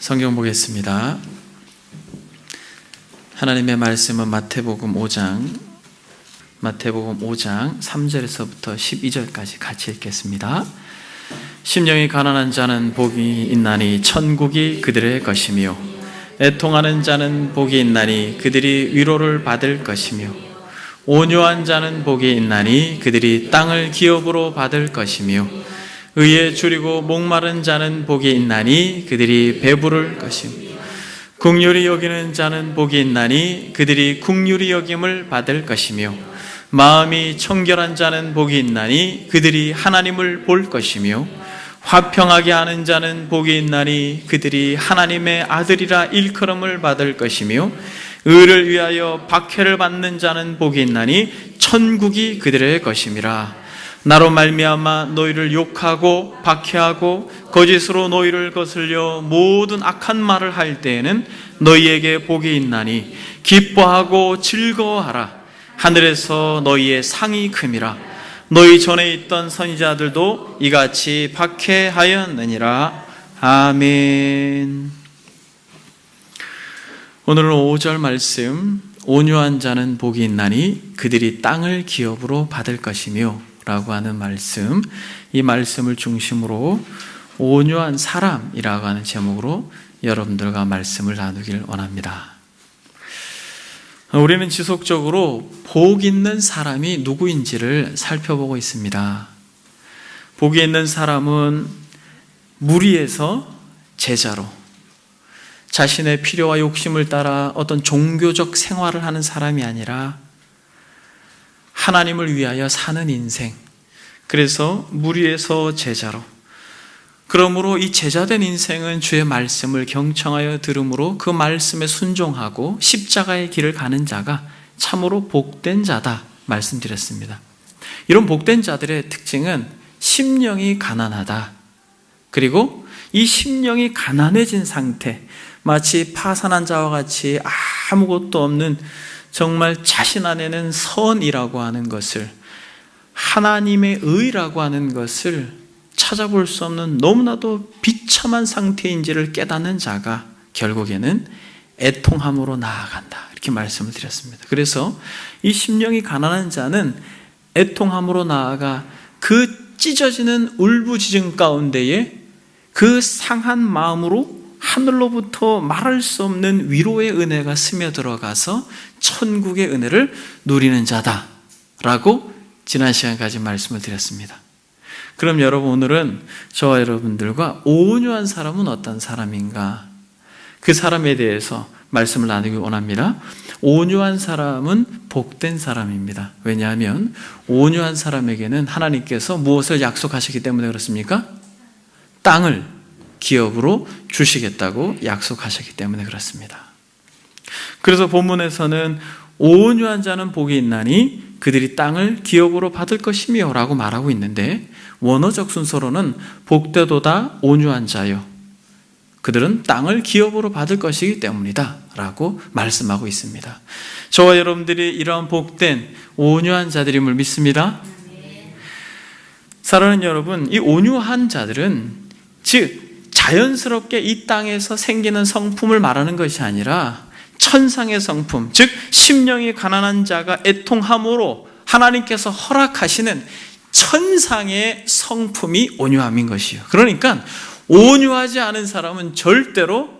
성경 보겠습니다. 하나님의 말씀은 마태복음 5장 3절에서부터 12절까지 같이 읽겠습니다. 심령이 가난한 자는 복이 있나니 천국이 그들의 것이며, 애통하는 자는 복이 있나니 그들이 위로를 받을 것이며, 온유한 자는 복이 있나니 그들이 땅을 기업으로 받을 것이며, 의에 줄이고 목마른 자는 복이 있나니 그들이 배부를 것이며, 긍휼히 여기는 자는 복이 있나니 그들이 긍휼히 여김을 받을 것이며, 마음이 청결한 자는 복이 있나니 그들이 하나님을 볼 것이며, 화평하게 하는 자는 복이 있나니 그들이 하나님의 아들이라 일컬음을 받을 것이며, 의를 위하여 박해를 받는 자는 복이 있나니 천국이 그들의 것임이라. 나로 말미암아 너희를 욕하고 박해하고 거짓으로 너희를 거슬려 모든 악한 말을 할 때에는 너희에게 복이 있나니 기뻐하고 즐거워하라. 하늘에서 너희의 상이 큼이라. 너희 전에 있던 선지자들도 이같이 박해하였느니라. 아멘. 오늘은 5절 말씀, 온유한 자는 복이 있나니 그들이 땅을 기업으로 받을 것이며 라고 하는 말씀, 이 말씀을 중심으로 온유한 사람이라고 하는 제목으로 여러분들과 말씀을 나누길 원합니다. 우리는 지속적으로 복 있는 사람이 누구인지를 살펴보고 있습니다. 복이 있는 사람은 무리에서 제자로, 자신의 필요와 욕심을 따라 어떤 종교적 생활을 하는 사람이 아니라 하나님을 위하여 사는 인생, 그래서 무리에서 제자로, 그러므로 이 제자된 인생은 주의 말씀을 경청하여 들음으로 그 말씀에 순종하고 십자가의 길을 가는 자가 참으로 복된 자다 말씀드렸습니다. 이런 복된 자들의 특징은 심령이 가난하다. 그리고 이 심령이 가난해진 상태, 마치 파산한 자와 같이 아무것도 없는 정말 자신 안에는 선이라고 하는 것을, 하나님의 의라고 하는 것을 찾아볼 수 없는 너무나도 비참한 상태인지를 깨닫는 자가 결국에는 애통함으로 나아간다, 이렇게 말씀을 드렸습니다. 그래서 이 심령이 가난한 자는 애통함으로 나아가 그 찢어지는 울부짖음 가운데에 그 상한 마음으로 하늘로부터 말할 수 없는 위로의 은혜가 스며들어가서 천국의 은혜를 누리는 자다라고 지난 시간까지 말씀을 드렸습니다. 그럼 여러분, 오늘은 저와 여러분들과 온유한 사람은 어떤 사람인가, 그 사람에 대해서 말씀을 나누기 원합니다. 온유한 사람은 복된 사람입니다. 왜냐하면 온유한 사람에게는 하나님께서 무엇을 약속하시기 때문에 그렇습니까? 땅을 기업으로 주시겠다고 약속하셨기 때문에 그렇습니다. 그래서 본문에서는 온유한 자는 복이 있나니 그들이 땅을 기업으로 받을 것이며 라고 말하고 있는데, 원어적 순서로는 복되도다 온유한 자요, 그들은 땅을 기업으로 받을 것이기 때문이다 라고 말씀하고 있습니다. 저와 여러분들이 이러한 복된 온유한 자들임을 믿습니다. 사랑하는 여러분, 이 온유한 자들은 즉 자연스럽게 이 땅에서 생기는 성품을 말하는 것이 아니라 천상의 성품, 즉 심령이 가난한 자가 애통함으로 하나님께서 허락하시는 천상의 성품이 온유함인 것이요. 그러니까 온유하지 않은 사람은 절대로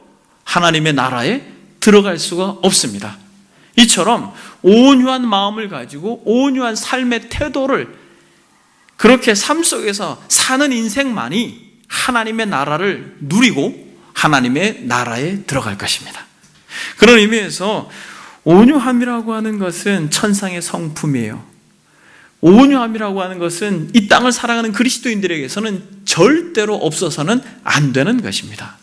하나님의 나라에 들어갈 수가 없습니다. 이처럼 온유한 마음을 가지고 온유한 삶의 태도를, 그렇게 삶 속에서 사는 인생만이 하나님의 나라를 누리고 하나님의 나라에 들어갈 것입니다. 그런 의미에서 온유함이라고 하는 것은 천상의 성품이에요. 온유함이라고 하는 것은 이 땅을 살아가는 그리스도인들에게서는 절대로 없어서는 안 되는 것입니다.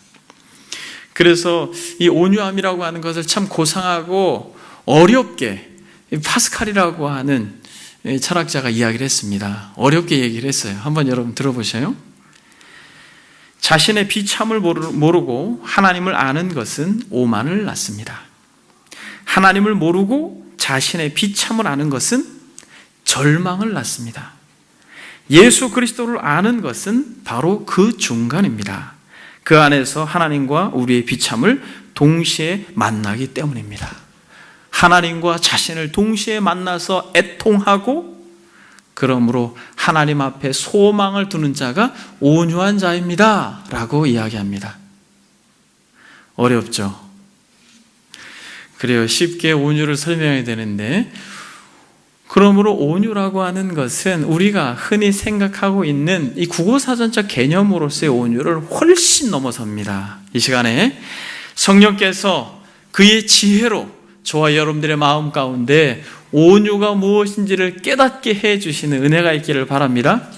그래서 이 온유함이라고 하는 것을 참 고상하고 어렵게 파스칼이라고 하는 철학자가 이야기를 했습니다. 어렵게 얘기를 했어요. 한번 여러분 들어보셔요. 자신의 비참을 모르고 하나님을 아는 것은 오만을 낳습니다. 하나님을 모르고 자신의 비참을 아는 것은 절망을 낳습니다. 예수 그리스도를 아는 것은 바로 그 중간입니다. 그 안에서 하나님과 우리의 비참을 동시에 만나기 때문입니다. 하나님과 자신을 동시에 만나서 애통하고, 그러므로 하나님 앞에 소망을 두는 자가 온유한 자입니다 라고 이야기합니다. 어렵죠? 그래요. 쉽게 온유를 설명해야 되는데, 그러므로 온유라고 하는 것은 우리가 흔히 생각하고 있는 이 국어사전적 개념으로서의 온유를 훨씬 넘어섭니다. 이 시간에 성령께서 그의 지혜로 저와 여러분들의 마음 가운데 온유가 무엇인지를 깨닫게 해주시는 은혜가 있기를 바랍니다.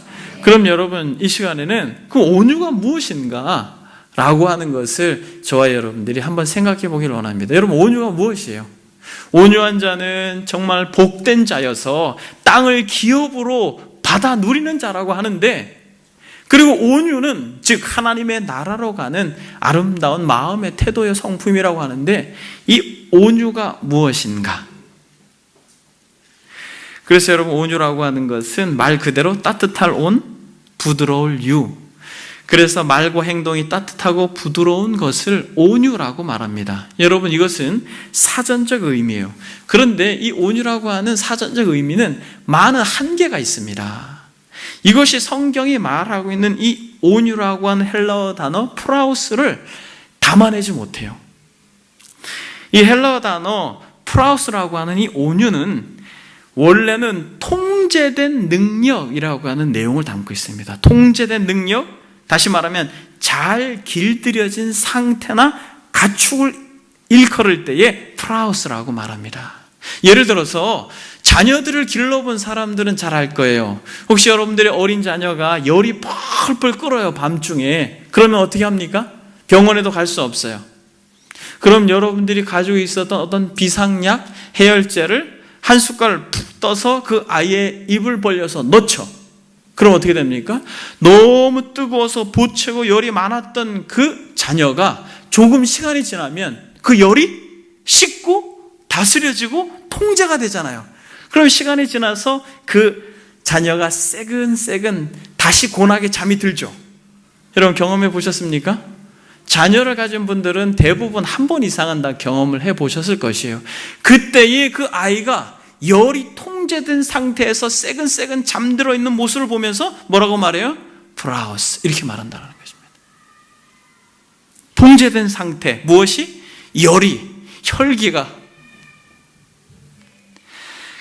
그럼 여러분, 이 시간에는 그 온유가 무엇인가 라고 하는 것을 저와 여러분들이 한번 생각해 보기를 원합니다. 여러분, 온유가 무엇이에요? 온유한 자는 정말 복된 자여서 땅을 기업으로 받아 누리는 자라고 하는데, 그리고 온유는 즉 하나님의 나라로 가는 아름다운 마음의 태도의 성품이라고 하는데, 이 온유가 무엇인가? 그래서 여러분, 온유라고 하는 것은 말 그대로 따뜻할 온, 부드러울 유. 그래서 말과 행동이 따뜻하고 부드러운 것을 온유라고 말합니다. 여러분, 이것은 사전적 의미예요. 그런데 이 온유라고 하는 사전적 의미는 많은 한계가 있습니다. 이것이 성경이 말하고 있는 이 온유라고 하는 헬라어 단어 프라우스를 담아내지 못해요. 이 헬라어 단어 프라우스라고 하는 이 온유는 원래는 통제된 능력이라고 하는 내용을 담고 있습니다. 통제된 능력, 다시 말하면 잘 길들여진 상태나 가축을 일컬을 때에 프라우스라고 말합니다. 예를 들어서 자녀들을 길러본 사람들은 잘 알 거예요. 혹시 여러분들의 어린 자녀가 열이 펄펄 끓어요, 밤중에. 그러면 어떻게 합니까? 병원에도 갈 수 없어요. 그럼 여러분들이 가지고 있었던 어떤 비상약, 해열제를 한 숟갈 푹 떠서 그 아이의 입을 벌려서 넣죠. 그럼 어떻게 됩니까? 너무 뜨거워서 보채고 열이 많았던 그 자녀가 조금 시간이 지나면 그 열이 식고 다스려지고 통제가 되잖아요. 그럼 시간이 지나서 그 자녀가 새근새근 다시 곤하게 잠이 들죠. 여러분, 경험해 보셨습니까? 자녀를 가진 분들은 대부분 한 번 이상은 다 경험을 해 보셨을 것이에요. 그때의 그 아이가 열이 통제된 상태에서 새근새근 잠들어 있는 모습을 보면서 뭐라고 말해요? 프라우스, 이렇게 말한다는 것입니다. 통제된 상태, 무엇이? 열이, 혈기가.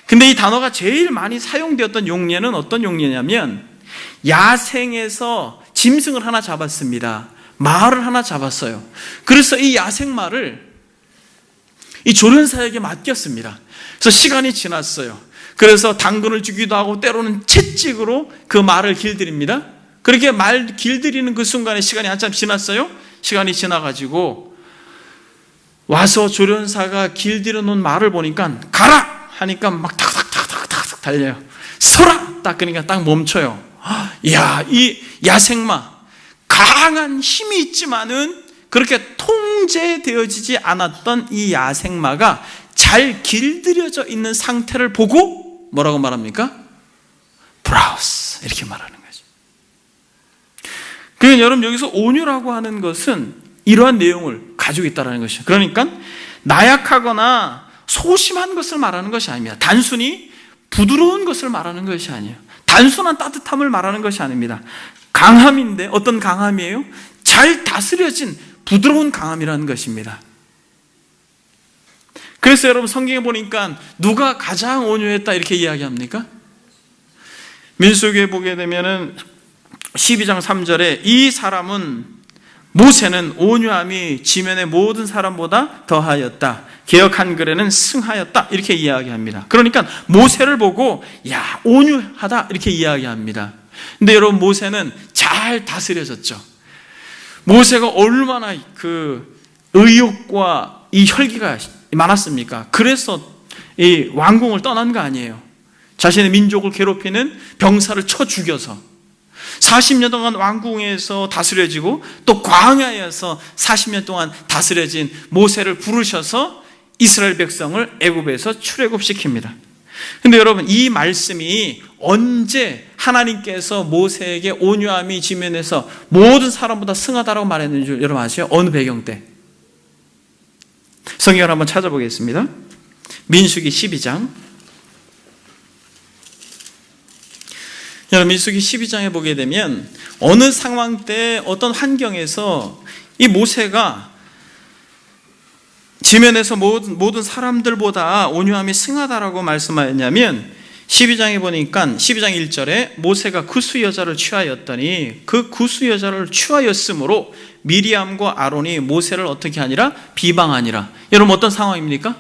근데 이 단어가 제일 많이 사용되었던 용례는 어떤 용례냐면, 야생에서 짐승을 하나 잡았습니다. 말을 하나 잡았어요. 그래서 이 야생말을 이 조련사에게 맡겼습니다. 그래서 시간이 지났어요. 그래서 당근을 주기도 하고 때로는 채찍으로 그 말을 길들입니다. 그렇게 말 길들이는 그 순간에 시간이 한참 지났어요. 시간이 지나가지고 와서 조련사가 길들여 놓은 말을 보니까 가라! 하니까 막 탁탁탁탁탁 달려요. 서라! 딱 그러니까 딱 멈춰요. 이야, 이 야생마, 강한 힘이 있지만은 그렇게 통제되어지지 않았던 이 야생마가 잘 길들여져 있는 상태를 보고 뭐라고 말합니까? 브라우스, 이렇게 말하는 거죠. 그러니까 여러분, 여기서 온유라고 하는 것은 이러한 내용을 가지고 있다는 것이죠. 그러니까 나약하거나 소심한 것을 말하는 것이 아닙니다. 단순히 부드러운 것을 말하는 것이 아니에요. 단순한 따뜻함을 말하는 것이 아닙니다. 강함인데 어떤 강함이에요? 잘 다스려진 부드러운 강함이라는 것입니다. 그래서 여러분, 성경에 보니까 누가 가장 온유했다 이렇게 이야기합니까? 민수기에 보게 되면은 12장 3절에 이 사람은, 모세는 온유함이 지면의 모든 사람보다 더하였다. 개역 한글에는 승하였다, 이렇게 이야기합니다. 그러니까 모세를 보고 야, 온유하다 이렇게 이야기합니다. 근데 여러분, 모세는 잘 다스려졌죠. 모세가 얼마나 그 의욕과 이 혈기가 많았습니까? 그래서 이 왕궁을 떠난 거 아니에요. 자신의 민족을 괴롭히는 병사를 쳐 죽여서 40년 동안 왕궁에서 다스려지고 또 광야에서 40년 동안 다스려진 모세를 부르셔서 이스라엘 백성을 애굽에서 출애굽시킵니다. 근데 여러분, 이 말씀이 언제 하나님께서 모세에게 온유함이 지면에서 모든 사람보다 승하다라고 말했는지 여러분 아세요? 어느 배경 때? 성경을 한번 찾아보겠습니다. 민수기 12장. 여러분, 민수기 12장에 보게 되면 어느 상황 때 어떤 환경에서 이 모세가 지면에서 모든 사람들보다 온유함이 승하다라고 말씀하였냐면 12장에 보니까 12장 1절에 모세가 구스 여자를 취하였더니 그 구스 여자를 취하였으므로 미리암과 아론이 모세를 어떻게 하니라? 비방하니라. 여러분, 어떤 상황입니까?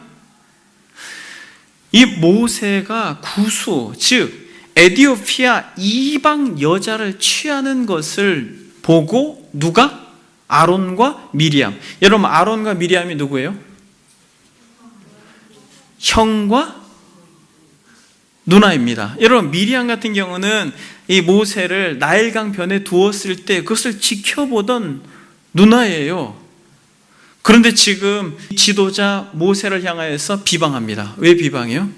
이 모세가 구수, 즉 에디오피아 이방 여자를 취하는 것을 보고 누가? 아론과 미리암. 여러분, 아론과 미리암이 누구예요? 형과 누나입니다. 여러분, 미리암 같은 경우는 이 모세를 나일강 변에 두었을 때 그것을 지켜보던 누나예요. 그런데 지금 지도자 모세를 향하여서 비방합니다. 왜 비방해요?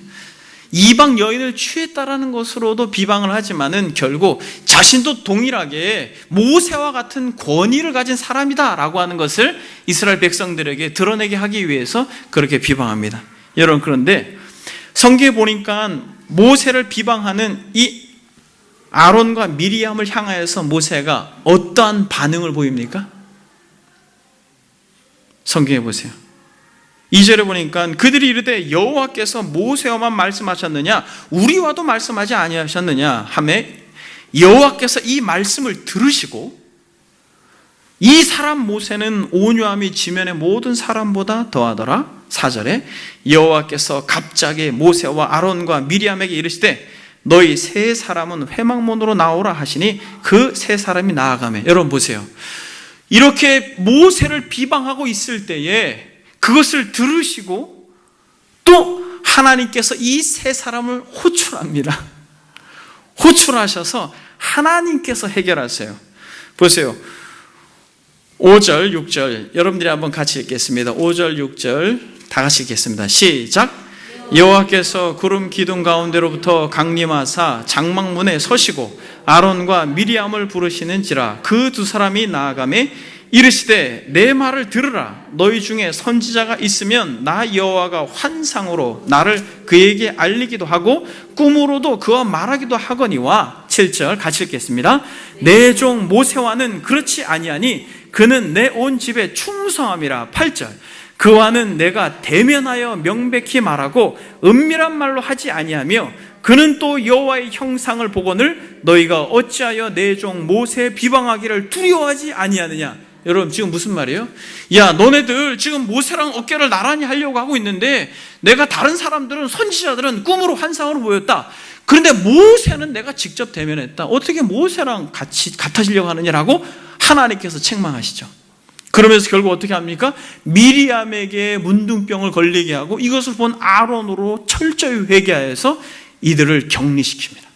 이방 여인을 취했다라는 것으로도 비방을 하지만은 결국 자신도 동일하게 모세와 같은 권위를 가진 사람이다라고 하는 것을 이스라엘 백성들에게 드러내게 하기 위해서 그렇게 비방합니다. 여러분, 그런데 성경에 보니까 모세를 비방하는 이 아론과 미리암을 향하여서 모세가 어떠한 반응을 보입니까? 성경에 보세요. 2절에 보니까 그들이 이르되 여호와께서 모세와만 말씀하셨느냐 우리와도 말씀하지 아니하셨느냐 하매 여호와께서 이 말씀을 들으시고 이 사람 모세는 온유함이 지면의 모든 사람보다 더하더라. 4절에 여호와께서 갑자기 모세와 아론과 미리암에게 이르시되 너희 세 사람은 회막문으로 나오라 하시니 그 세 사람이 나아가매. 여러분 보세요. 이렇게 모세를 비방하고 있을 때에 그것을 들으시고 또 하나님께서 이 세 사람을 호출합니다. 호출하셔서 하나님께서 해결하세요. 보세요. 5절, 6절 여러분들이 한번 같이 읽겠습니다. 5절, 6절 다 같이 읽겠습니다. 시작. 여호와께서 구름 기둥 가운데로부터 강림하사 장막문에 서시고 아론과 미리암을 부르시는지라 그 두 사람이 나아가매 이르시되 내 말을 들으라. 너희 중에 선지자가 있으면 나 여호와가 환상으로 나를 그에게 알리기도 하고 꿈으로도 그와 말하기도 하거니와. 7절 같이 읽겠습니다. 내 종 모세와는 그렇지 아니하니 그는 내 온 집에 충성함이라. 8절 그와는 내가 대면하여 명백히 말하고 은밀한 말로 하지 아니하며 그는 또 여호와의 형상을 보거늘 너희가 어찌하여 내 종 모세 비방하기를 두려워하지 아니하느냐. 여러분, 지금 무슨 말이에요? 야, 너네들 지금 모세랑 어깨를 나란히 하려고 하고 있는데 내가 다른 사람들은 선지자들은 꿈으로 환상으로 보였다. 그런데 모세는 내가 직접 대면했다. 어떻게 모세랑 같이 같아지려고 하느냐라고 하나님께서 책망하시죠. 그러면서 결국 어떻게 합니까? 미리암에게 문둥병을 걸리게 하고 이것을 본 아론으로 철저히 회개하여서 이들을 격리시킵니다.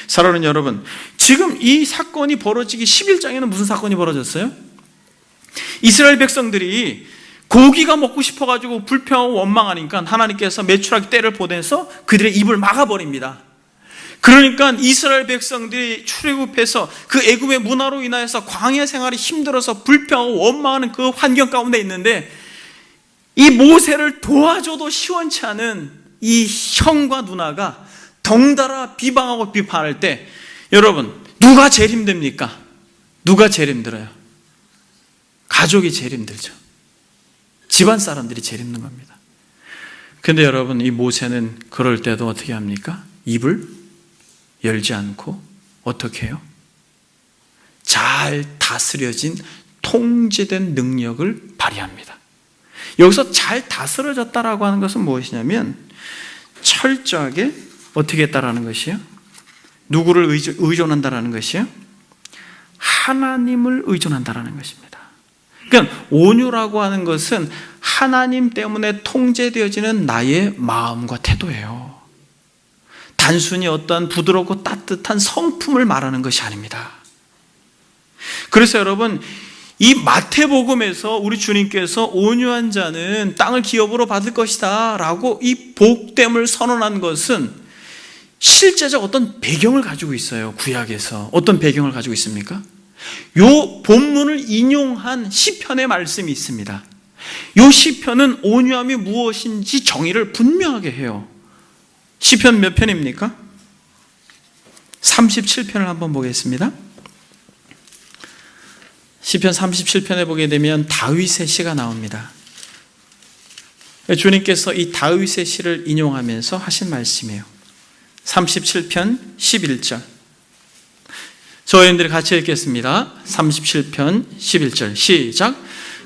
사랑하는 여러분, 지금 이 사건이 벌어지기 11장에는 무슨 사건이 벌어졌어요? 이스라엘 백성들이 고기가 먹고 싶어가지고 불평하고 원망하니까 하나님께서 메추라기 떼를 보내서 그들의 입을 막아버립니다. 그러니까 이스라엘 백성들이 출애굽해서 그 애굽의 문화로 인하여서 광야 생활이 힘들어서 불평하고 원망하는 그 환경 가운데 있는데 이 모세를 도와줘도 시원치 않은 이 형과 누나가 덩달아 비방하고 비판할 때 여러분, 누가 제일 힘듭니까? 누가 제일 힘들어요? 가족이 제일 힘들죠. 집안 사람들이 제일 힘든 겁니다. 그런데 여러분, 이 모세는 그럴 때도 어떻게 합니까? 입을 열지 않고 어떻게 해요? 잘 다스려진 통제된 능력을 발휘합니다. 여기서 잘 다스려졌다라고 하는 것은 무엇이냐면 철저하게 어떻게 했다라는 것이에요? 누구를 의존한다라는 것이에요? 하나님을 의존한다라는 것입니다. 그러니까 온유라고 하는 것은 하나님 때문에 통제되어지는 나의 마음과 태도예요. 단순히 어떠한 부드럽고 따뜻한 성품을 말하는 것이 아닙니다. 그래서 여러분, 이 마태복음에서 우리 주님께서 온유한 자는 땅을 기업으로 받을 것이다 라고 이 복됨을 선언한 것은 실제적 어떤 배경을 가지고 있어요. 구약에서 어떤 배경을 가지고 있습니까? 요 본문을 인용한 시편의 말씀이 있습니다. 요 시편은 온유함이 무엇인지 정의를 분명하게 해요. 시편 몇 편입니까? 37편을 한번 보겠습니다. 시편 37편에 보게 되면 다윗의 시가 나옵니다. 주님께서 이 다윗의 시를 인용하면서 하신 말씀이에요. 37편 11절. 저희들이 같이 읽겠습니다. 37편 11절 시작.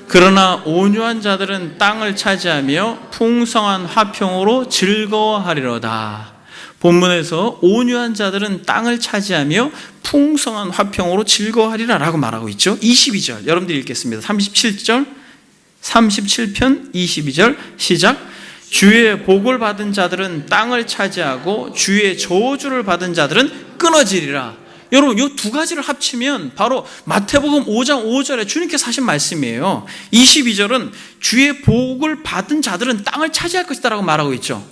그러나 온유한 자들은 땅을 차지하며 풍성한 화평으로 즐거워하리로다. 본문에서 온유한 자들은 땅을 차지하며 풍성한 화평으로 즐거워하리라 라고 말하고 있죠. 22절 여러분들이 읽겠습니다. 37편 22절 시작. 주의 복을 받은 자들은 땅을 차지하고 주의 저주를 받은 자들은 끊어지리라. 여러분 이 두 가지를 합치면 바로 마태복음 5장 5절에 주님께서 하신 말씀이에요. 22절은 주의 복을 받은 자들은 땅을 차지할 것이다 라고 말하고 있죠.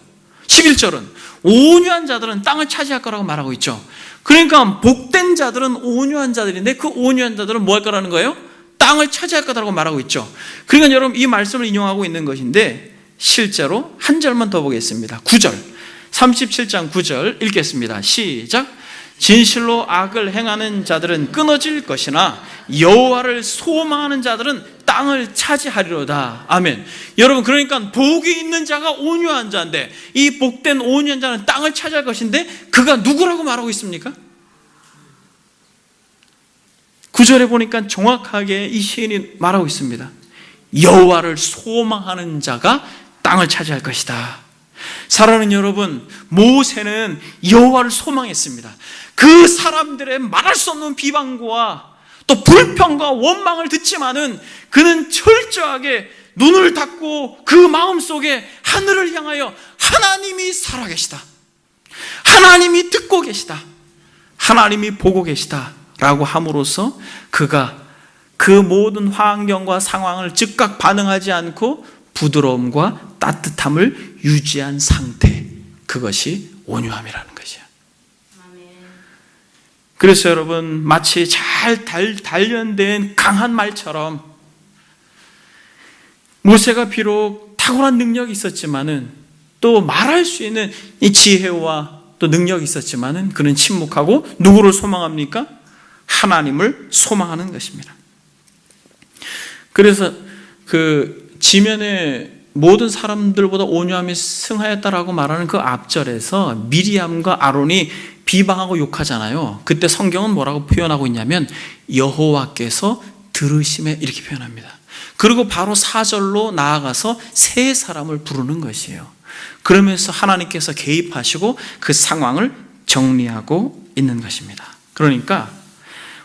11절은 온유한 자들은 땅을 차지할 거라고 말하고 있죠. 그러니까 복된 자들은 온유한 자들인데 그 온유한 자들은 뭐 할 거라는 거예요? 땅을 차지할 거라고 말하고 있죠. 그러니까 여러분 이 말씀을 인용하고 있는 것인데 실제로 한 절만 더 보겠습니다. 9절 37장 9절 읽겠습니다. 시작. 진실로 악을 행하는 자들은 끊어질 것이나 여호와를 소망하는 자들은 땅을 차지하리로다. 아멘. 여러분 그러니까 복이 있는 자가 온유한 자인데 이 복된 온유한 자는 땅을 차지할 것인데 그가 누구라고 말하고 있습니까? 9절에 보니까 정확하게 이 시인이 말하고 있습니다. 여호와를 소망하는 자가 땅을 차지할 것이다. 사랑하는 여러분, 모세는 여호와를 소망했습니다. 그 사람들의 말할 수 없는 비방과 또 불평과 원망을 듣지만은 그는 철저하게 눈을 닫고 그 마음속에 하늘을 향하여 하나님이 살아계시다, 하나님이 듣고 계시다, 하나님이 보고 계시다 라고 함으로써 그가 그 모든 환경과 상황을 즉각 반응하지 않고 부드러움과 따뜻함을 유지한 상태, 그것이 온유함이라는 것이에요. 그래서 여러분 마치 잘 단련된 강한 말처럼 모세가 비록 탁월한 능력이 있었지만은 또 말할 수 있는 이 지혜와 또 능력이 있었지만은 그는 침묵하고 누구를 소망합니까? 하나님을 소망하는 것입니다. 그래서 그 지면에 모든 사람들보다 온유함이 승하였다라고 말하는 그 앞절에서 미리암과 아론이 비방하고 욕하잖아요. 그때 성경은 뭐라고 표현하고 있냐면 여호와께서 들으심에 이렇게 표현합니다. 그리고 바로 4절로 나아가서 세 사람을 부르는 것이에요. 그러면서 하나님께서 개입하시고 그 상황을 정리하고 있는 것입니다. 그러니까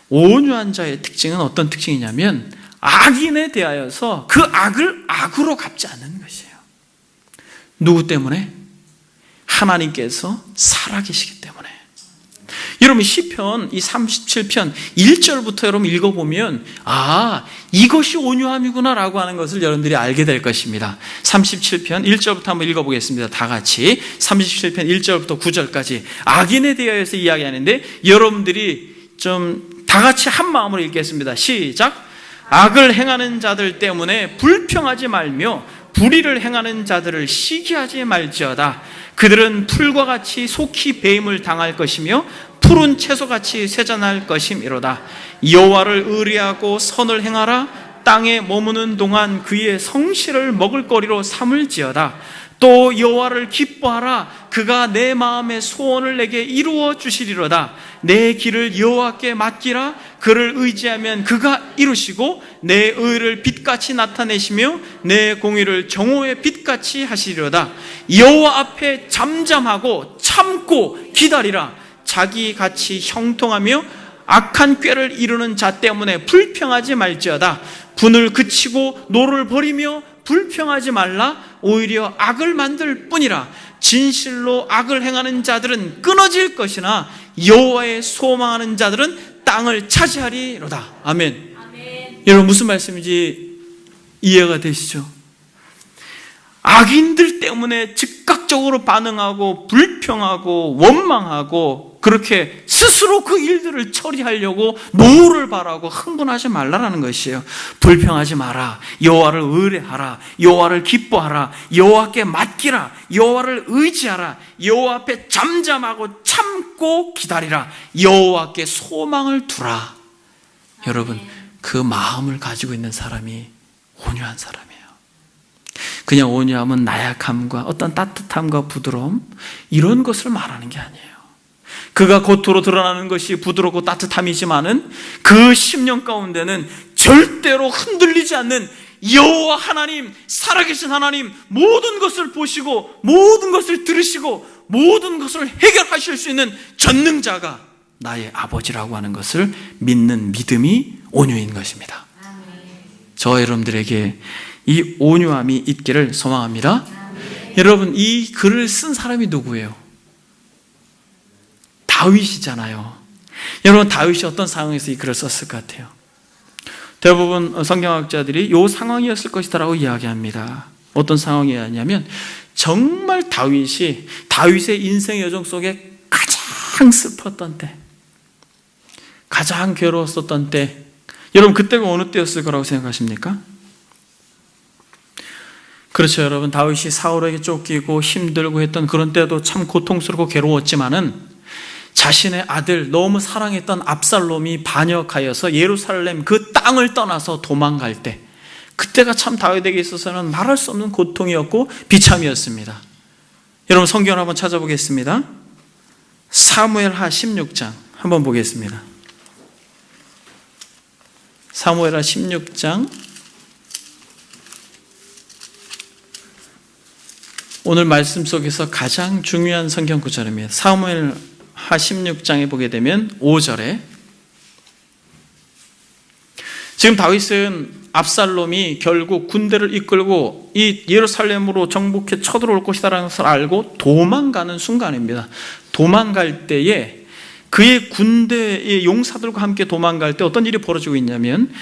온유한 자의 특징은 어떤 특징이냐면 악인에 대하여서 그 악을 악으로 갚지 않는 것이에요. 누구 때문에? 하나님께서 살아계시기 때문에. 여러분 시편 이 37편 1절부터 여러분 읽어보면 이것이 온유함이구나 라고 하는 것을 여러분들이 알게 될 것입니다. 37편 1절부터 한번 읽어보겠습니다. 다 같이 37편 1절부터 9절까지 악인에 대하여서 이야기하는데 여러분들이 좀 다 같이 한 마음으로 읽겠습니다. 시작. 악을 행하는 자들 때문에 불평하지 말며 불의를 행하는 자들을 시기하지 말지어다. 그들은 풀과 같이 속히 배임을 당할 것이며 푸른 채소같이 쇠잔할 것임이로다. 여호와를 의뢰하고 선을 행하라. 땅에 머무는 동안 그의 성실을 먹을거리로 삼을지어다. 또 여호와를 기뻐하라. 그가 내 마음의 소원을 내게 이루어 주시리로다. 내 길을 여호와께 맡기라. 그를 의지하면 그가 이루시고 내 의를 빛같이 나타내시며 내 공의를 정오의 빛같이 하시리로다. 여호와 앞에 잠잠하고 참고 기다리라. 자기 같이 형통하며 악한 꾀를 이루는 자 때문에 불평하지 말지어다. 분을 그치고 노를 버리며 불평하지 말라. 오히려 악을 만들 뿐이라. 진실로 악을 행하는 자들은 끊어질 것이나 여호와의 소망하는 자들은 땅을 차지하리로다. 아멘. 여러분 무슨 말씀인지 이해가 되시죠? 악인들 때문에 즉각적으로 반응하고 불평하고 원망하고 그렇게 스스로 그 일들을 처리하려고 노를 바라고 흥분하지 말라라는 것이에요. 불평하지 마라. 여호와를 의뢰하라. 여호와를 기뻐하라. 여호와께 맡기라. 여호와를 의지하라. 여호와 앞에 잠잠하고 참고 기다리라. 여호와께 소망을 두라. 여러분, 그 마음을 가지고 있는 사람이 온유한 사람이에요. 그냥 온유함은 나약함과 어떤 따뜻함과 부드러움, 이런 것을 말하는 게 아니에요. 그가 겉으로 드러나는 것이 부드럽고 따뜻함이지만은 그 심령 가운데는 절대로 흔들리지 않는 여호와 하나님, 살아계신 하나님, 모든 것을 보시고 모든 것을 들으시고 모든 것을 해결하실 수 있는 전능자가 나의 아버지라고 하는 것을 믿는 믿음이 온유인 것입니다. 저 여러분들에게 이 온유함이 있기를 소망합니다. 여러분, 이 글을 쓴 사람이 누구예요? 다윗이잖아요. 여러분, 다윗이 어떤 상황에서 이 글을 썼을 것 같아요? 대부분 성경학자들이 이 상황이었을 것이다라고 이야기합니다. 어떤 상황이었냐면 정말 다윗의 인생 여정 속에 가장 슬펐던 때, 가장 괴로웠었던 때, 여러분 그때가 어느 때였을 거라고 생각하십니까? 그렇죠, 여러분. 다윗이 사울에게 쫓기고 힘들고 했던 그런 때도 참 고통스럽고 괴로웠지만은 자신의 아들, 너무 사랑했던 압살롬이 반역하여서 예루살렘 그 땅을 떠나서 도망갈 때, 그때가 참 다윗에게 있어서는 말할 수 없는 고통이었고 비참이었습니다. 여러분 성경을 한번 찾아보겠습니다. 사무엘하 16장 한번 보겠습니다. 사무엘하 16장, 오늘 말씀 속에서 가장 중요한 성경 구절입니다. 사무엘하 16장에 보게 되면 5절에, 지금 다윗은 압살롬이 결국 군대를 이끌고 이 예루살렘으로 정복해 쳐들어올 것이라는 것을 알고 도망가는 순간입니다. 도망갈 때에 그의 군대의 용사들과 함께 도망갈 때 어떤 일이 벌어지고 있냐면,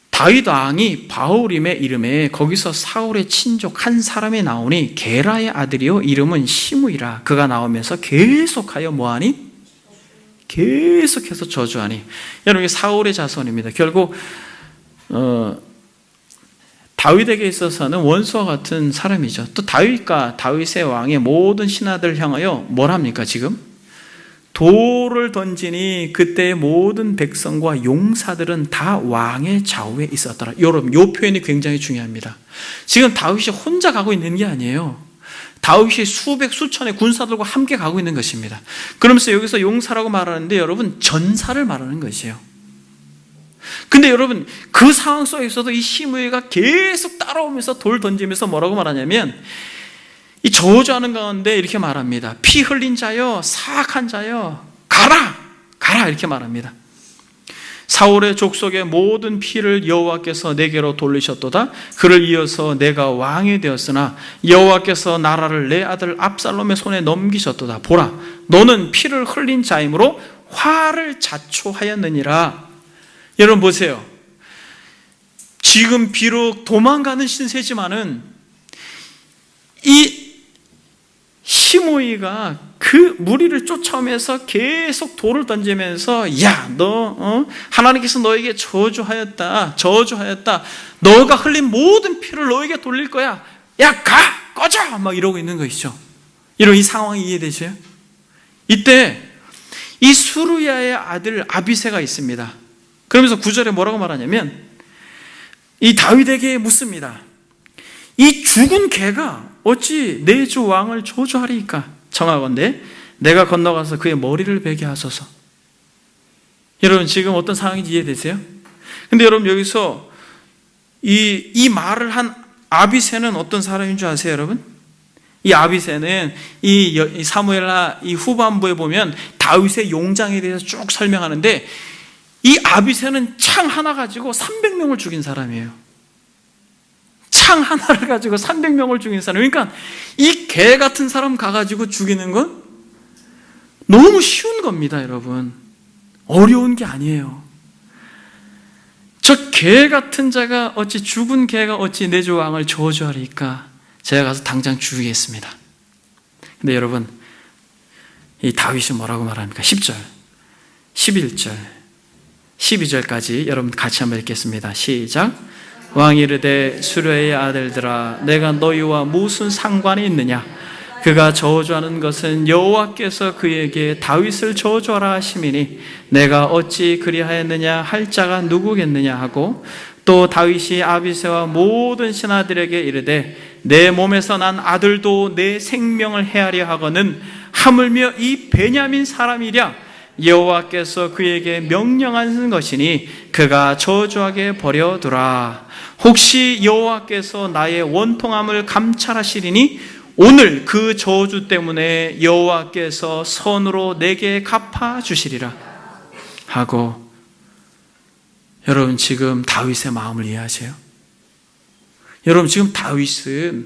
다윗 왕이 바후림의 이름에 거기서 사울의 친족 한 사람이 나오니 게라의 아들이요 이름은 시므이라. 그가 나오면서 계속하여 뭐하니? 계속해서 저주하니. 여러분, 사울의 자손입니다. 결국 다윗에게 있어서는 원수와 같은 사람이죠. 또 다윗과 다윗의 왕의 모든 신하들을 향하여 뭘 합니까? 지금 돌을 던지니 그때의 모든 백성과 용사들은 다 왕의 좌우에 있었더라. 여러분, 이 표현이 굉장히 중요합니다. 지금 다윗이 혼자 가고 있는 게 아니에요. 다윗이 수백 수천의 군사들과 함께 가고 있는 것입니다. 그러면서 여기서 용사라고 말하는데 여러분, 전사를 말하는 것이에요. 근데 여러분, 그 상황 속에서도 이 시므이가 계속 따라오면서 돌 던지면서 뭐라고 말하냐면, 이 저주하는 가운데 이렇게 말합니다. 피 흘린 자여, 사악한 자여, 가라! 가라! 이렇게 말합니다. 사울의 족속의 모든 피를 여호와께서 내게로 돌리셨도다. 그를 이어서 내가 왕이 되었으나 여호와께서 나라를 내 아들 압살롬의 손에 넘기셨도다. 보라, 너는 피를 흘린 자이므로 화를 자초하였느니라. 여러분 보세요. 지금 비록 도망가는 신세지만은 이 시므이가 그 무리를 쫓아오면서 계속 돌을 던지면서, 야, 너 하나님께서 너에게 저주하였다. 너가 흘린 모든 피를 너에게 돌릴 거야. 야, 가! 꺼져! 막 이러고 있는 것이죠. 이런 이 상황이 이해되세요? 이때 이 수르야의 아들 아비새가 있습니다. 그러면서 9절에 뭐라고 말하냐면, 이 다윗에게 묻습니다. 이 죽은 개가 어찌 내 주 왕을 저주하리이까? 청하건대 내가 건너가서 그의 머리를 베게 하소서. 여러분, 지금 어떤 상황인지 이해되세요? 근데 여러분, 여기서 이 말을 한 아비새는 어떤 사람인 줄 아세요, 여러분? 이 아비새는 이 사무엘하 이 후반부에 보면 다윗의 용장에 대해서 쭉 설명하는데, 이 아비새는 창 하나 가지고 300명을 죽인 사람이에요. 창 하나를 가지고 300명을 죽인 사람. 그러니까 이 개 같은 사람 가가지고 죽이는 건 너무 쉬운 겁니다, 여러분. 어려운 게 아니에요. 저 개 같은 자가 어찌 죽은 개가 어찌 내 주 왕을 저주하리까? 제가 가서 당장 죽이겠습니다. 근데 여러분, 이 다윗이 뭐라고 말합니까? 10절, 11절, 12절까지 여러분 같이 한번 읽겠습니다. 시작. 왕이 이르되 수르의 아들들아, 내가 너희와 무슨 상관이 있느냐? 그가 저주하는 것은 여호와께서 그에게 다윗을 저주하라 하심이니 내가 어찌 그리하였느냐 할 자가 누구겠느냐 하고, 또 다윗이 아비새와 모든 신하들에게 이르되 내 몸에서 난 아들도 내 생명을 해하려 하거는 하물며 이 베냐민 사람이랴. 여호와께서 그에게 명령하신 것이니 그가 저주하게 버려두라. 혹시 여호와께서 나의 원통함을 감찰하시리니 오늘 그 저주 때문에 여호와께서 선으로 내게 갚아주시리라 하고. 여러분, 지금 다윗의 마음을 이해하세요? 여러분, 지금 다윗은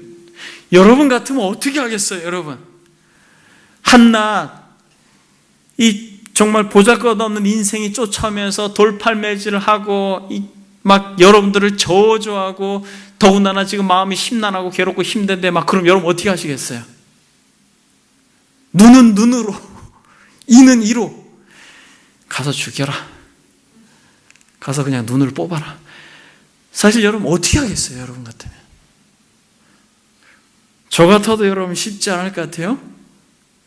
여러분 같으면 어떻게 하겠어요? 여러분, 한낱 이 정말 보잘것없는 인생이 쫓아오면서 돌팔매질을 하고 막 여러분들을 저주하고, 더군다나 지금 마음이 심란하고 괴롭고 힘든데 막 그럼 여러분 어떻게 하시겠어요? 눈은 눈으로, 이는 이로 가서 죽여라. 가서 그냥 눈을 뽑아라. 사실 여러분 어떻게 하겠어요? 여러분 같으면. 저 같아도 여러분 쉽지 않을 것 같아요.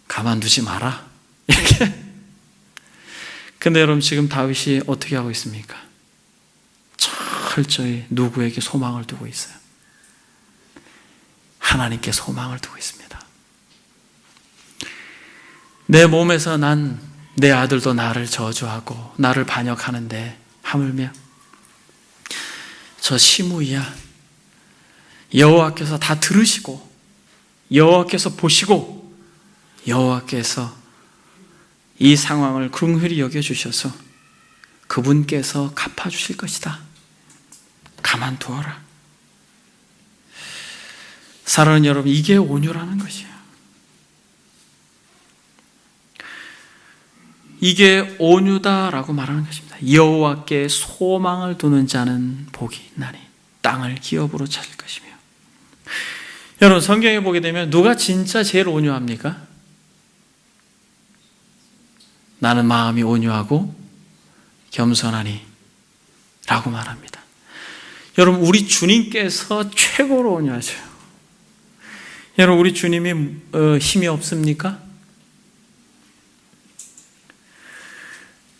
가만두지 마라, 이렇게. 근데 여러분, 지금 다윗이 어떻게 하고 있습니까? 철저히 누구에게 소망을 두고 있어요? 하나님께 소망을 두고 있습니다. 내 몸에서 난 내 아들도 나를 저주하고 나를 반역하는데 하물며 저 시므이야, 여호와께서 다 들으시고 여호와께서 보시고 여호와께서 이 상황을 긍휼히 여겨주셔서 그분께서 갚아주실 것이다. 가만두어라. 사랑하는 여러분, 이게 온유라는 것이에요. 이게 온유다라고 말하는 것입니다. 여호와께 소망을 두는 자는 복이 있나니 땅을 기업으로 찾을 것이며. 여러분, 성경에 보게 되면 누가 진짜 제일 온유합니까? 나는 마음이 온유하고 겸손하니 라고 말합니다. 여러분, 우리 주님께서 최고로 온유하셔요. 여러분, 우리 주님이 힘이 없습니까?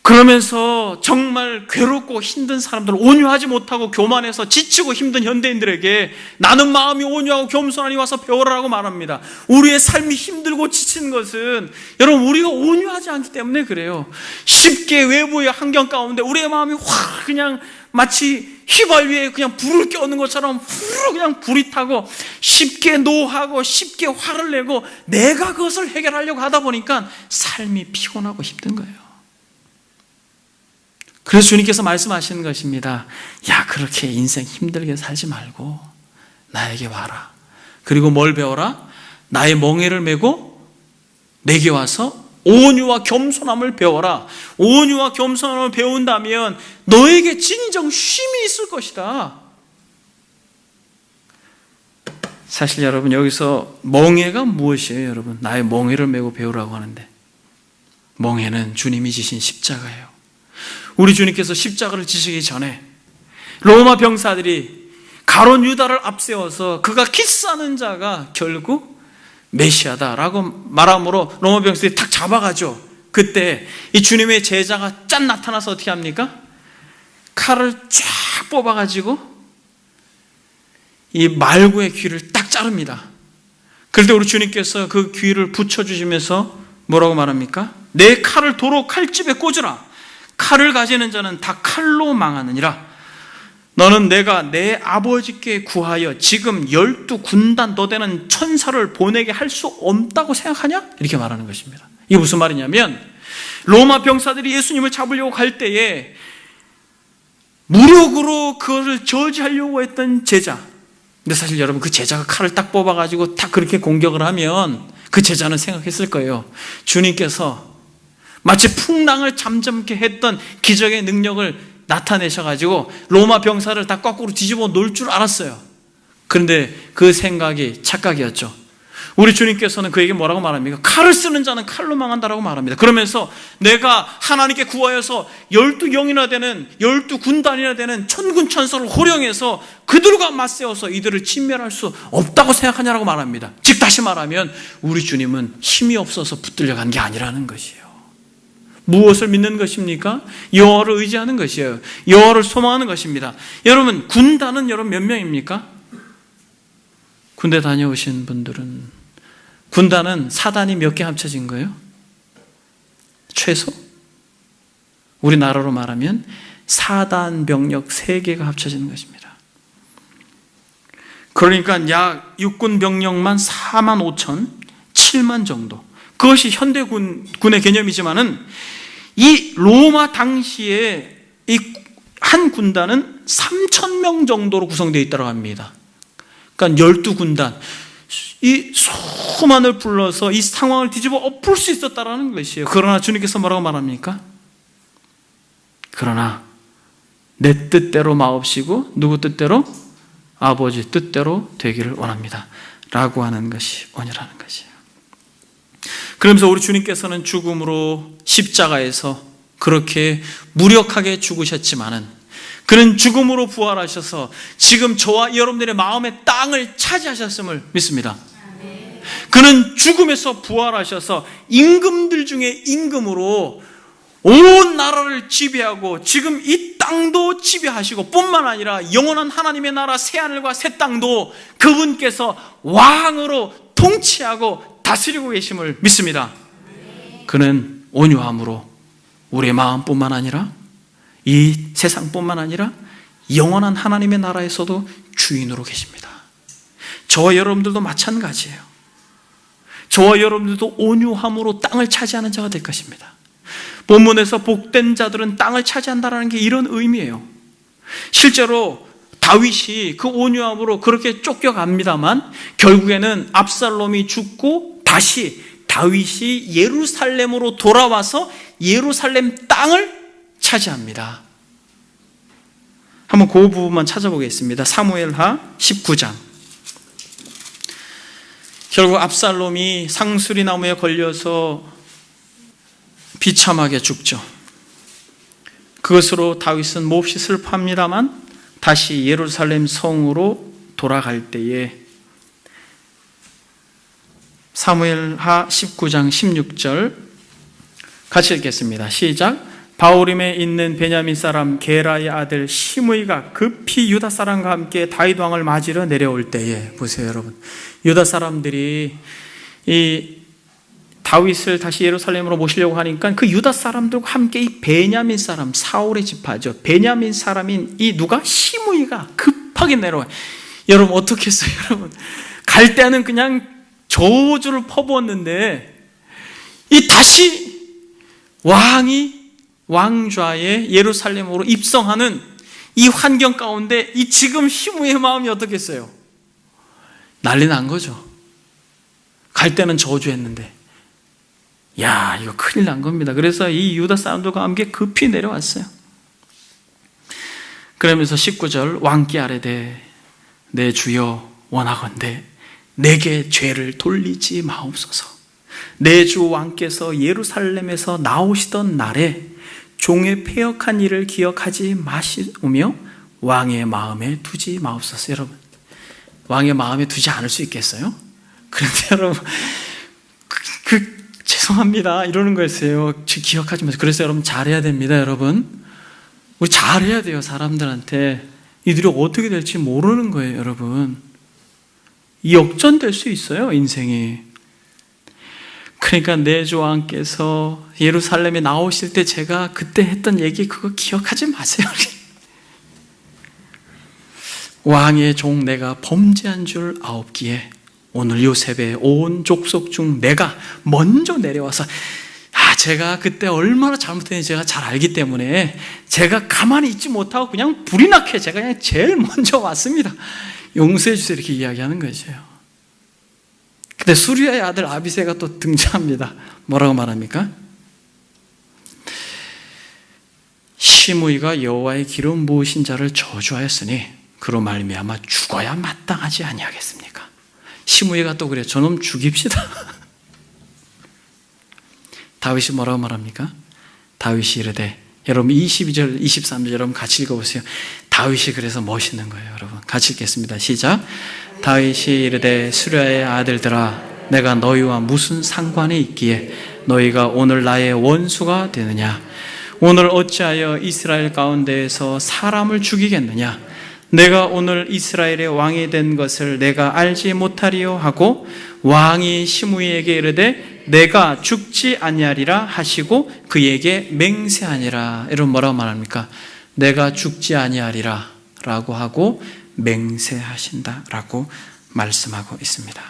그러면서 정말 괴롭고 힘든 사람들, 온유하지 못하고 교만해서 지치고 힘든 현대인들에게 나는 마음이 온유하고 겸손하니 와서 배우라고 말합니다. 우리의 삶이 힘들고 지치는 것은 여러분, 우리가 온유하지 않기 때문에 그래요. 쉽게 외부의 환경 가운데 우리의 마음이 확 그냥 마치 휘발유에 그냥 불을 껴얹는 것처럼 후루 그냥 불이 타고 쉽게 노하고 쉽게 화를 내고 내가 그것을 해결하려고 하다 보니까 삶이 피곤하고 힘든 거예요. 그래서 주님께서 말씀하시는 것입니다. 야, 그렇게 인생 힘들게 살지 말고 나에게 와라. 그리고 뭘 배워라? 나의 멍에를 메고 내게 와서 온유와 겸손함을 배워라. 온유와 겸손함을 배운다면 너에게 진정 쉼이 있을 것이다. 사실 여러분, 여기서 멍에가 무엇이에요? 여러분, 나의 멍에를 메고 배우라고 하는데, 멍에는 주님이 지신 십자가예요. 우리 주님께서 십자가를 지시기 전에 로마 병사들이 가룟 유다를 앞세워서 그가 키스하는 자가 결국 메시아다라고 말함으로 로마 병사들이 탁 잡아가죠. 그때 이 주님의 제자가 짠 나타나서 어떻게 합니까? 칼을 쫙 뽑아가지고 이 말구의 귀를 딱 자릅니다. 그럴 때 우리 주님께서 그 귀를 붙여주시면서 뭐라고 말합니까? 내 칼을 도로 칼집에 꽂으라. 칼을 가지는 자는 다 칼로 망하느니라. 너는 내가 내 아버지께 구하여 지금 12군단 더 되는 천사를 보내게 할 수 없다고 생각하냐? 이렇게 말하는 것입니다. 이게 무슨 말이냐면, 로마 병사들이 예수님을 잡으려고 갈 때에 무력으로 그것을 저지하려고 했던 제자. 근데 사실 여러분, 그 제자가 칼을 딱 뽑아가지고 딱 그렇게 공격을 하면 그 제자는 생각했을 거예요. 주님께서 마치 풍랑을 잠잠케 했던 기적의 능력을 나타내셔가지고 로마 병사를 다 거꾸로 뒤집어 놓을 줄 알았어요. 그런데 그 생각이 착각이었죠. 우리 주님께서는 그에게 뭐라고 말합니까? 칼을 쓰는 자는 칼로 망한다라고 말합니다. 그러면서 내가 하나님께 구하여서 12영이나 되는 12군단이나 되는 천군천사를 호령해서 그들과 맞세워서 이들을 진멸할 수 없다고 생각하냐라고 말합니다. 즉 다시 말하면 우리 주님은 힘이 없어서 붙들려 간 게 아니라는 것이에요. 무엇을 믿는 것입니까? 여호와를 의지하는 것이에요. 여호와를 소망하는 것입니다. 여러분, 군단은 여러분 몇 명입니까? 군대 다녀오신 분들은 군단은 사단이 몇 개 합쳐진 거예요? 최소? 우리나라로 말하면 사단 병력 3개가 합쳐지는 것입니다. 그러니까 약 육군 병력만 4만 5천, 7만 정도. 그것이 현대군의 개념이지만은 이 로마 당시에 이 한 군단은 3천 명 정도로 구성되어 있다고 합니다. 그러니까 12군단. 이 수만을 불러서 이 상황을 뒤집어 엎을 수 있었다라는 것이에요. 그러나 주님께서 뭐라고 말합니까? 그러나 내 뜻대로 마옵시고 누구 뜻대로? 아버지 뜻대로 되기를 원합니다 라고 하는 것이 원이라는 것이에요. 그러면서 우리 주님께서는 죽음으로 십자가에서 그렇게 무력하게 죽으셨지만은 그는 죽음으로 부활하셔서 지금 저와 여러분들의 마음의 땅을 차지하셨음을 믿습니다. 그는 죽음에서 부활하셔서 임금들 중에 임금으로 온 나라를 지배하고 지금 이 땅도 지배하시고 뿐만 아니라 영원한 하나님의 나라 새하늘과 새 땅도 그분께서 왕으로 통치하고 다스리고 계심을 믿습니다. 그는 온유함으로 우리의 마음뿐만 아니라 이 세상뿐만 아니라 영원한 하나님의 나라에서도 주인으로 계십니다. 저와 여러분들도 마찬가지예요. 저와 여러분들도 온유함으로 땅을 차지하는 자가 될 것입니다. 본문에서 복된 자들은 땅을 차지한다는 게 이런 의미예요. 실제로 다윗이 그 온유함으로 그렇게 쫓겨갑니다만 결국에는 압살롬이 죽고 다시 다윗이 예루살렘으로 돌아와서 예루살렘 땅을 차지합니다. 한번 그 부분만 찾아보겠습니다. 사무엘하 19장. 결국 압살롬이 상수리 나무에 걸려서 비참하게 죽죠. 그것으로 다윗은 몹시 슬퍼합니다만 다시 예루살렘 성으로 돌아갈 때에 사무엘하 19장 16절 같이 읽겠습니다. 시작. 바오림에 있는 베냐민 사람 게라의 아들 시므이가 급히 유다 사람과 함께 다윗 왕을 맞으러 내려올 때에, 보세요 여러분, 유다 사람들이 이 다윗을 다시 예루살렘으로 모시려고 하니까 그 유다 사람들과 함께 이 베냐민 사람, 사울의 지파죠, 베냐민 사람인 이 누가? 시므이가 급하게 내려와요. 여러분 어떻게 했어요? 여러분 갈 때는 그냥 저주를 퍼부었는데 이 다시 왕이 왕좌에 예루살렘으로 입성하는 이 환경 가운데 이 지금 시므이의 마음이 어떻겠어요? 난리 난 거죠. 갈 때는 저주했는데 야, 이거 큰일 난 겁니다. 그래서 이 유다 사람들과 함께 급히 내려왔어요. 그러면서 19절 왕께 아뢰되 내 주여 원하건대 내게 죄를 돌리지 마옵소서. 내 주 왕께서 예루살렘에서 나오시던 날에 종의 패역한 일을 기억하지 마시오며 왕의 마음에 두지 마옵소서. 여러분 왕의 마음에 두지 않을 수 있겠어요? 그런데 여러분 죄송합니다 이러는 거였어요. 기억하지 마세요. 그래서 여러분 잘해야 됩니다. 여러분 우리 잘해야 돼요. 사람들한테 이들이 어떻게 될지 모르는 거예요. 여러분 역전될 수 있어요 인생이. 그러니까 내 주 왕께서 예루살렘에 나오실 때 제가 그때 했던 얘기 그거 기억하지 마세요. 왕의 종 내가 범죄한 줄 아옵기에 오늘 요셉의 온 족속 중 내가 먼저 내려와서 제가 그때 얼마나 잘못했는지 제가 잘 알기 때문에 제가 가만히 있지 못하고 그냥 불이 나게 제가 그냥 제일 먼저 왔습니다. 용서해 주세요 이렇게 이야기하는 거죠. 근데 수리아의 아들 아비새가 또 등장합니다. 뭐라고 말합니까? 시므이가 여호와의 기름 부으신 자를 저주하였으니 그로 말미암아 죽어야 마땅하지 아니하겠습니까? 시므이가 또 그래요. 저놈 죽입시다. 다윗이 뭐라고 말합니까? 다윗이 이르되, 여러분 22절 23절 여러분 같이 읽어보세요. 다윗이 그래서 멋있는 거예요. 여러분 같이 읽겠습니다. 시작. 다윗이 이르되, 수랴의 아들들아, 내가 너희와 무슨 상관이 있기에 너희가 오늘 나의 원수가 되느냐? 오늘 어찌하여 이스라엘 가운데에서 사람을 죽이겠느냐? 내가 오늘 이스라엘의 왕이 된 것을 내가 알지 못하리요 하고 왕이 시므이에게 이르되 내가 죽지 아니하리라 하시고 그에게 맹세하니라. 이런 뭐라고 말합니까? 내가 죽지 아니하리라 라고 하고 맹세하신다 라고 말씀하고 있습니다.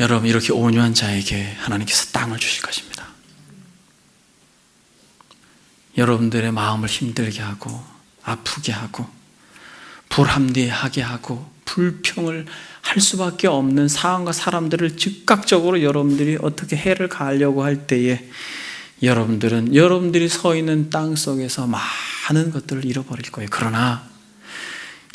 여러분, 이렇게 온유한 자에게 하나님께서 땅을 주실 것입니다. 여러분들의 마음을 힘들게 하고 아프게 하고 불합리하게 하고 불평을 할 수밖에 없는 상황과 사람들을 즉각적으로 여러분들이 어떻게 해를 가하려고 할 때에 여러분들은 여러분들이 서 있는 땅 속에서 많은 것들을 잃어버릴 거예요. 그러나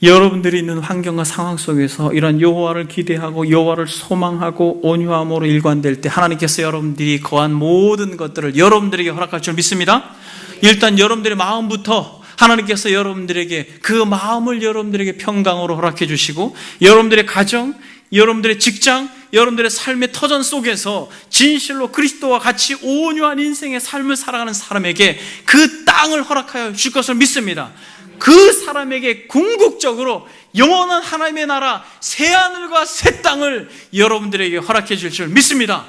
여러분들이 있는 환경과 상황 속에서 이런 여호와를 기대하고 여호와를 소망하고 온유함으로 일관될 때 하나님께서 여러분들이 거한 모든 것들을 여러분들에게 허락할 줄 믿습니다. 일단 여러분들의 마음부터 하나님께서 여러분들에게 그 마음을 여러분들에게 평강으로 허락해 주시고 여러분들의 가정, 여러분들의 직장, 여러분들의 삶의 터전 속에서 진실로 그리스도와 같이 온유한 인생의 삶을 살아가는 사람에게 그 땅을 허락하여 주실 것을 믿습니다. 그 사람에게 궁극적으로 영원한 하나님의 나라 새하늘과 새 땅을 여러분들에게 허락해 줄 줄 믿습니다.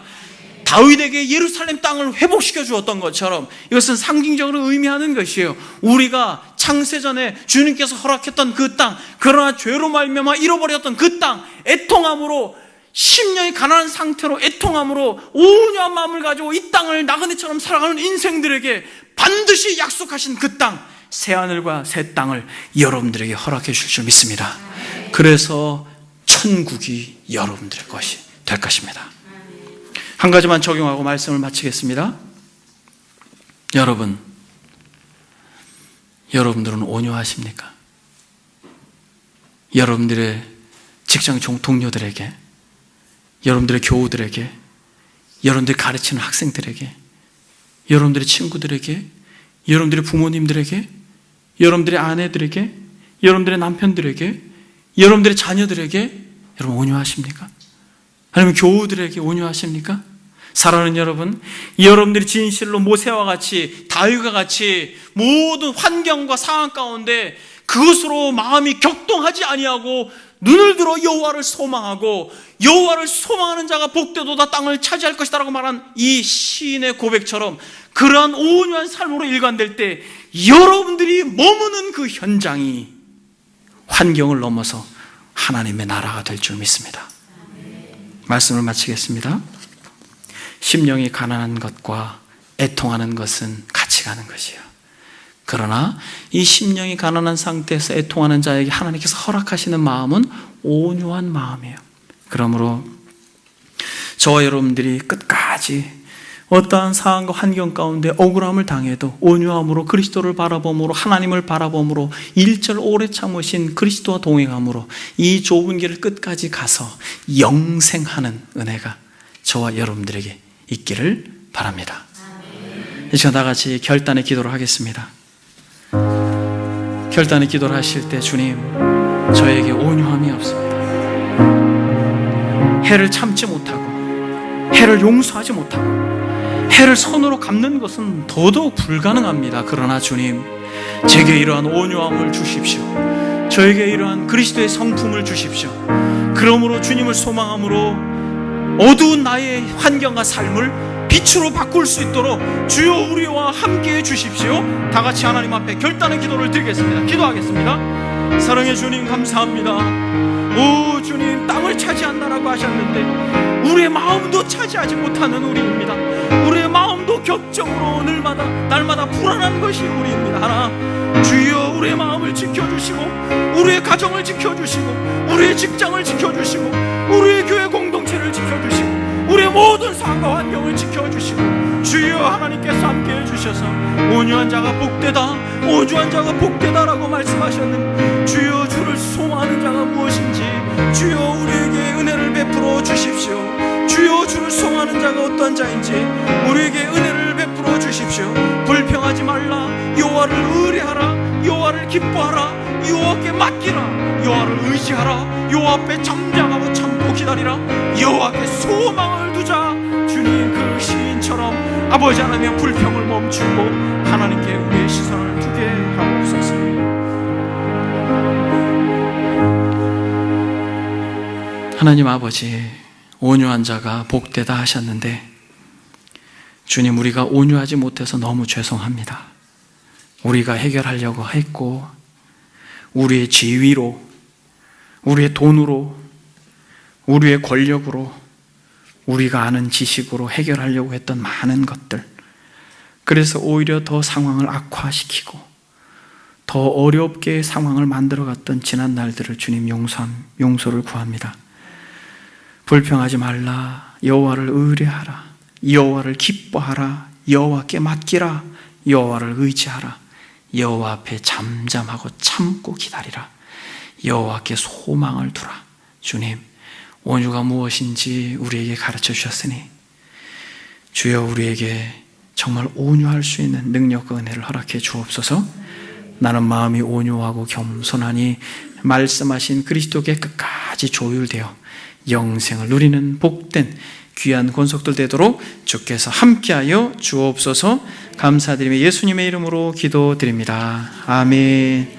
다윗에게 예루살렘 땅을 회복시켜 주었던 것처럼 이것은 상징적으로 의미하는 것이에요. 우리가 창세전에 주님께서 허락했던 그 땅, 그러나 죄로 말미암아 잃어버렸던 그 땅, 애통함으로 10년이 가난한 상태로 애통함으로 온유한 마음을 가지고 이 땅을 나그네처럼 살아가는 인생들에게 반드시 약속하신 그 땅, 새하늘과 새 땅을 여러분들에게 허락해 주실 줄 믿습니다. 그래서 천국이 여러분들의 것이 될 것입니다. 한 가지만 적용하고 말씀을 마치겠습니다. 여러분들은 온유하십니까? 여러분들의 직장 동료들에게, 여러분들의 교우들에게, 여러분들이 가르치는 학생들에게, 여러분들의 친구들에게, 여러분들의 부모님들에게, 여러분들의 아내들에게, 여러분들의 남편들에게, 여러분들의 자녀들에게 여러분 온유하십니까? 아니면 교우들에게 온유하십니까? 사랑하는 여러분, 여러분들이 진실로 모세와 같이 다윗과 같이 모든 환경과 상황 가운데 그것으로 마음이 격동하지 아니하고 눈을 들어 여호와를 소망하고 여호와를 소망하는 자가 복되도다 땅을 차지할 것이다 라고 말한 이 시인의 고백처럼 그러한 온유한 삶으로 일관될 때 여러분들이 머무는 그 현장이 환경을 넘어서 하나님의 나라가 될 줄 믿습니다. 말씀을 마치겠습니다. 심령이 가난한 것과 애통하는 것은 같이 가는 것이에요. 그러나 이 심령이 가난한 상태에서 애통하는 자에게 하나님께서 허락하시는 마음은 온유한 마음이에요. 그러므로 저와 여러분들이 끝까지 어떠한 상황과 환경 가운데 억울함을 당해도 온유함으로 그리스도를 바라봄으로 하나님을 바라봄으로 일절 오래 참으신 그리스도와 동행함으로 이 좁은 길을 끝까지 가서 영생하는 은혜가 저와 여러분들에게 있기를 바랍니다. 이 시간 다 같이 결단의 기도를 하겠습니다. 결단의 기도를 하실 때 주님, 저에게 온유함이 없습니다. 해를 참지 못하고 해를 용서하지 못하고 해를 손으로 갚는 것은 더더욱 불가능합니다. 그러나 주님, 제게 이러한 온유함을 주십시오. 저에게 이러한 그리스도의 성품을 주십시오. 그러므로 주님을 소망함으로 어두운 나의 환경과 삶을 빛으로 바꿀 수 있도록 주여 우리와 함께해 주십시오. 다 같이 하나님 앞에 결단의 기도를 드리겠습니다. 기도하겠습니다. 사랑해 주님, 감사합니다. 오 주님, 땅을 차지한다라고 하셨는데 우리의 마음도 차지하지 못하는 우리입니다. 우리의 마음도 격정으로 날마다 불안한 것이 우리입니다. 하나, 주여 우리의 마음을 지켜주시고 우리의 가정을 지켜주시고 우리의 직장을 지켜주시고 우리의 교회 공동체를 지켜주시고 우리의 모든 상황과 환경을 지켜주시고 주여 하나님께서 함께해 주셔서 온유한 자가 복되다, 온유한 자가 복되다라고 말씀하셨는 주여 주를 소망하는 자가 무엇인지 주여 우리에게 은혜를 베풀어 주십시오. 주여 주를 소망하는 자가 어떠한 자인지 우리에게 은혜를 베풀어 주십시오. 불평하지 말라, 여호와를 의뢰하라, 여호와를 기뻐하라, 여호와께 맡기라, 여호와를 의지하라, 여호와 앞에 잠잠하고 참고 기다리라, 여호와께 소망을 두자. 주님 그 시인처럼 아버지 하나님의 불평을 멈추고 하나님께 우리의 시선을 두게 하옵소서. 하나님 아버지, 온유한 자가 복되다 하셨는데 주님, 우리가 온유하지 못해서 너무 죄송합니다. 우리가 해결하려고 했고 우리의 지위로, 우리의 돈으로, 우리의 권력으로, 우리가 아는 지식으로 해결하려고 했던 많은 것들, 그래서 오히려 더 상황을 악화시키고 더 어렵게 상황을 만들어갔던 지난 날들을 주님 용서를 구합니다. 불평하지 말라, 여호와를 의뢰하라, 여호와를 기뻐하라, 여호와께 맡기라, 여호와를 의지하라, 여호와 앞에 잠잠하고 참고 기다리라, 여호와께 소망을 두라. 주님, 온유가 무엇인지 우리에게 가르쳐 주셨으니 주여 우리에게 정말 온유할 수 있는 능력과 은혜를 허락해 주옵소서. 나는 마음이 온유하고 겸손하니 말씀하신 그리스도께 끝까지 조율되어 영생을 누리는 복된 귀한 권속들 되도록 주께서 함께하여 주옵소서. 감사드리며 예수님의 이름으로 기도드립니다. 아멘.